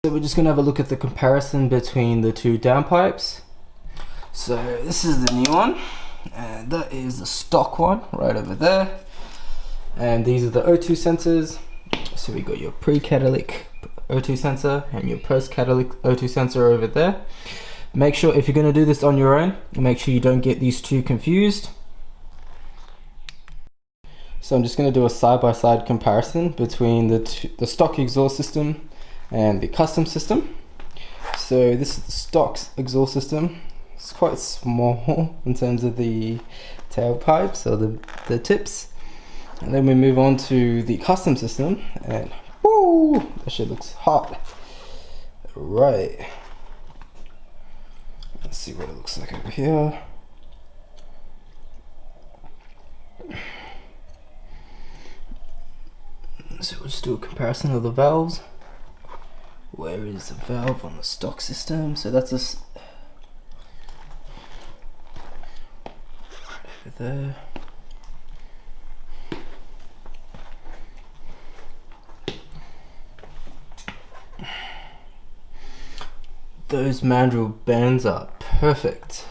So we're just going to have a look at the comparison between the two downpipes. So this is the new one, and that is the stock one right over there. And these are the O2 sensors. So we got your pre-catalytic O2 sensor and your post-catalytic O2 sensor over there. Make sure if you're going to do this on your own, make sure you don't get these two confused. So I'm just going to do a side-by-side comparison between the stock exhaust system and the custom system. So this is the stock exhaust system. It's quite small in terms of the tailpipes or the tips. And then we move on to the custom system, and woo, that shit looks hot. Right. Let's see what it looks like over here. So we'll just do a comparison of the valves. Where is the valve on the stock system? So that's right over there. Those mandrel bends are perfect.